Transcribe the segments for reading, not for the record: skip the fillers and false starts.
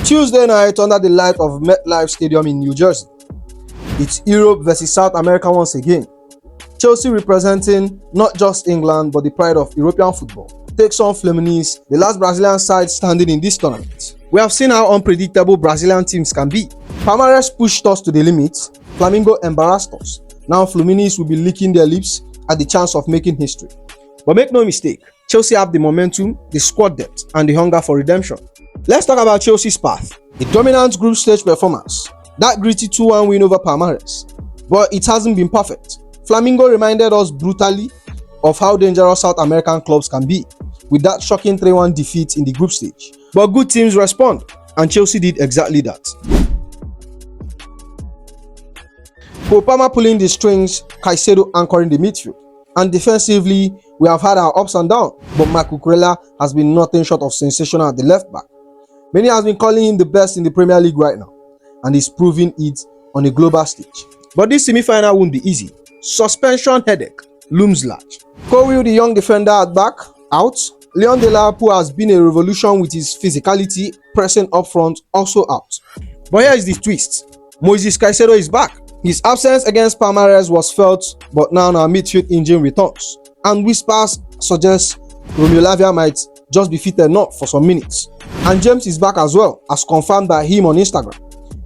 Tuesday night under the light of MetLife Stadium in New Jersey. It's Europe versus South America once again. Chelsea, representing not just England but the pride of European football, takes on Fluminense, the last Brazilian side standing in this tournament. We have seen how unpredictable Brazilian teams can be. Palmeiras pushed us to the limit, Flamengo embarrassed us. Now Fluminense will be licking their lips at the chance of making history. But make no mistake, Chelsea have the momentum, the squad depth, and the hunger for redemption. Let's talk about Chelsea's path. A dominant group stage performance, that gritty 2-1 win over Palmeiras. But it hasn't been perfect. Flamengo reminded us brutally of how dangerous South American clubs can be, with that shocking 3-1 defeat in the group stage. But good teams respond, and Chelsea did exactly that. Palma pulling the strings, Caicedo anchoring the midfield. And defensively, we have had our ups and downs, but Colwill has been nothing short of sensational at the left back. Many has been calling him the best in the Premier League right now, and he's proving it on a global stage. But this semi-final won't be easy. Suspension headache looms large. Colwill, the young defender at back, out. Joao Delap, who has been a revolution with his physicality, pressing up front, also out. But here is the twist. Caicedo is back. His absence against Palmeiras was felt, but now our midfield engine returns. And whispers suggest Romeo Lavia might just be fit enough for some minutes. And James is back as well, as confirmed by him on Instagram.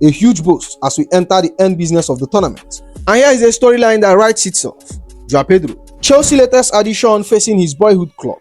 A huge boost as we enter the end business of the tournament. And here is a storyline that writes itself. Joao Pedro, Chelsea latest addition facing his boyhood club,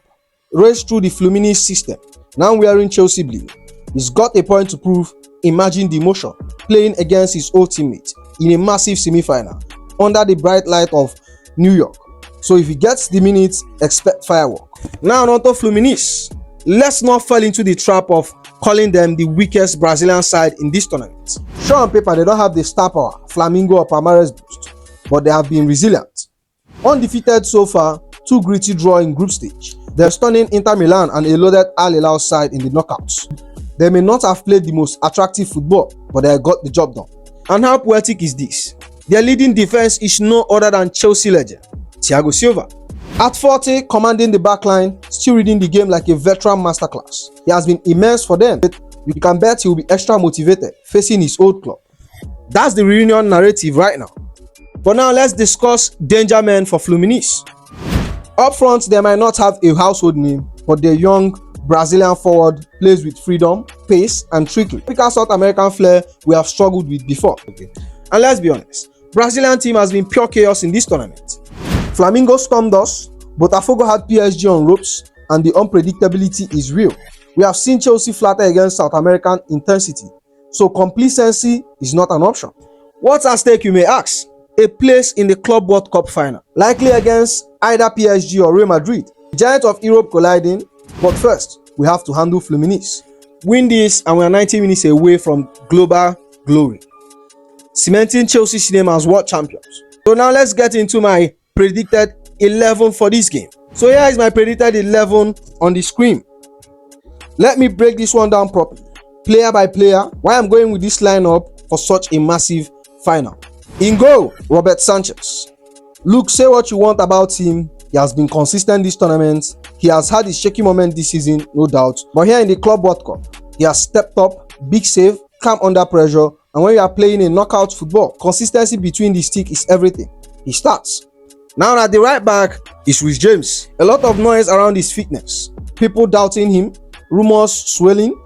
raced through the Fluminense system, now wearing Chelsea blue. He's got a point to prove. Imagine the emotion playing against his old teammate in a massive semi-final under the bright light of New York. So if he gets the minutes, expect firework. Now on to Fluminense. Let's not fall into the trap of calling them the weakest Brazilian side in this tournament. Sure, on paper they don't have the star power Flamengo or Palmeiras boost, but they have been resilient. Undefeated so far, 2 gritty draw in group stage. They're stunning Inter Milan and a loaded Al Hilal side in the knockouts. They may not have played the most attractive football, but they got the job done. And how poetic is this? Their leading defense is no other than Chelsea legend, Thiago Silva. At 40, commanding the backline, still reading the game like a veteran masterclass. He has been immense for them. You can bet he will be extra motivated facing his old club. That's the reunion narrative right now. But now let's discuss danger men for Fluminense. Up front, they might not have a household name, but their young Brazilian forward plays with freedom, pace, and trickery. Typical South American flair we have struggled with before. And let's be honest, Brazilian team has been pure chaos in this tournament. Flamengo stormed us, Botafogo had PSG on ropes, and the unpredictability is real. We have seen Chelsea flatter against South American intensity, so complacency is not an option. What's at stake, you may ask? A place in the Club World Cup final, likely against either PSG or Real Madrid. The giant of Europe colliding, but first, we have to handle Fluminense. Win this and we are 90 minutes away from global glory, cementing Chelsea's name as world champions. So now let's get into my predicted 11 for this game. So here is my predicted 11 on the screen. Let me break this one down properly, player by player, why I'm going with this lineup for such a massive final. In goal, Robert Sanchez. Look, say what you want about him. He has been consistent this tournament. He has had his shaky moment this season, no doubt. But here in the Club World Cup, he has stepped up, big save, calm under pressure. And when you are playing a knockout football, consistency between the stick is everything. He starts. Now at the right back is Reece James. A lot of noise around his fitness. People doubting him, rumors swelling.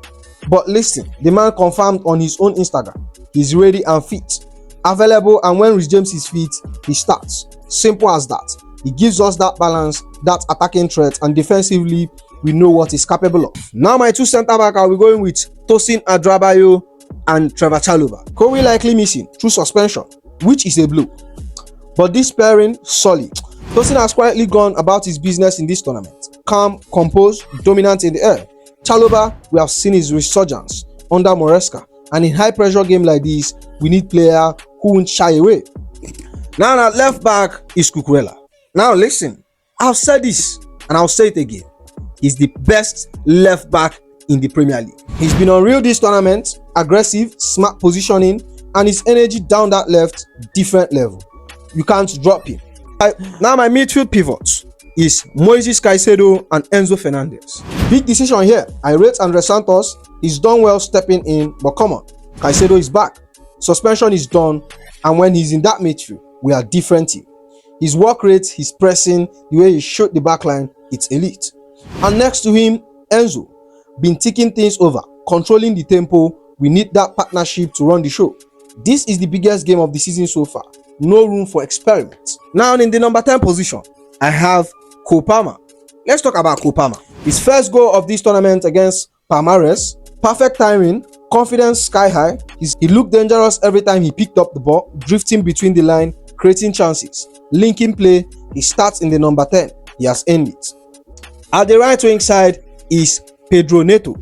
But listen, the man confirmed on his own Instagram. He's ready and fit, available, and when Reece James is fit, he starts. Simple as that. He gives us that balance, that attacking threat, and defensively, we know what he's capable of. Now my 2 centre-back, I'll be going with Tosin Adrabayo and Trevor Chalobah. Colwill likely missing through suspension, which is a blow. But this pairing, solid. Tosin has quietly gone about his business in this tournament. Calm, composed, dominant in the air. Chalobah, we have seen his resurgence under Maresca. And in high-pressure game like this, we need players who won't shy away. Now at left back is Colwill. Now listen, I've said this and I'll say it again. He's the best left back in the Premier League. He's been unreal this tournament, aggressive, smart positioning, and his energy down that left, different level. You can't drop him. Now my midfield pivots is Caicedo and Enzo Fernandez. Big decision here. I rate Andre Santos He's done well stepping in, but come on, Caicedo is back. Suspension is done, and when he's in that midfield, we are different team. His work rate, his pressing, the way he shot the backline, it's elite. And next to him, Enzo, been taking things over, controlling the tempo. We need that partnership to run the show. This is the biggest game of the season so far. No room for experiments. Now in the number 10 position, I have Cole Palmer. Let's talk about Cole Palmer. His first goal of this tournament against Palmeiras, perfect timing, confidence sky high. He looked dangerous every time he picked up the ball, drifting between the line, creating chances. Linking play, he starts in the number 10. He has earned it. At the right wing side is Pedro Neto.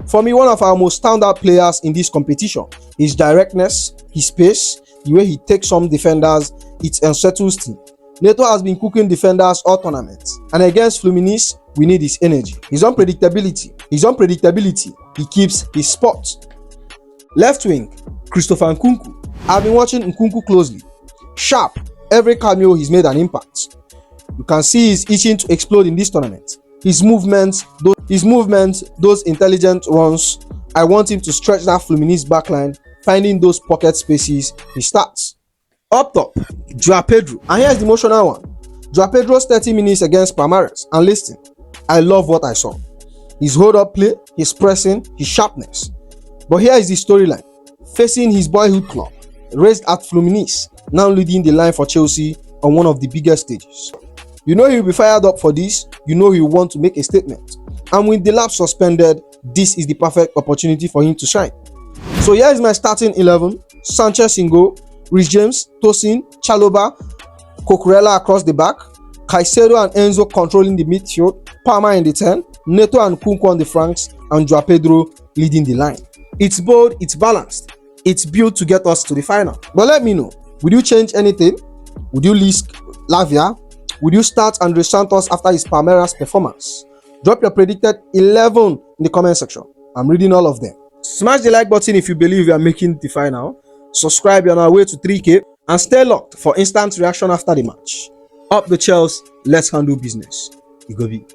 For me, one of our most standout players in this competition. His directness, his pace, the way he takes some defenders, it unsettles team. Neto has been cooking defenders all tournaments, and against Fluminense, we need his energy. His unpredictability, he keeps his spot. Left wing, Christopher Nkunku. I've been watching Nkunku closely. Sharp, every cameo he's made an impact. You can see he's itching to explode in this tournament. His movements, those intelligent runs. I want him to stretch that Fluminense backline, finding those pocket spaces. He starts. Up top, Joao Pedro. And here's the emotional one. Joao Pedro's 30 minutes against Palmeiras. And listen, I love what I saw. His hold-up play, his pressing, his sharpness. But here is the storyline. Facing his boyhood club, raised at Fluminense, now leading the line for Chelsea on one of the biggest stages. You know he'll be fired up for this. You know he'll want to make a statement. And with Delap suspended, this is the perfect opportunity for him to shine. So here is my starting 11. Sanchez in goal, Rich James, Tosin, Chalobah, Cucurella across the back, Caicedo and Enzo controlling the midfield, Palmer in the 10, Neto and Nkunku on the flanks, and Joao Pedro leading the line. It's bold, it's balanced, it's built to get us to the final. But let me know, would you change anything? Would you list Lavia? Would you start Andre Santos after his Palmeiras performance? Drop your predicted 11 in the comment section. I'm reading all of them. Smash the like button if you believe you are making the final. Subscribe, you're on our way to 3K. And stay locked for instant reaction after the match. Up the Chelsea, let's handle business. Igobi.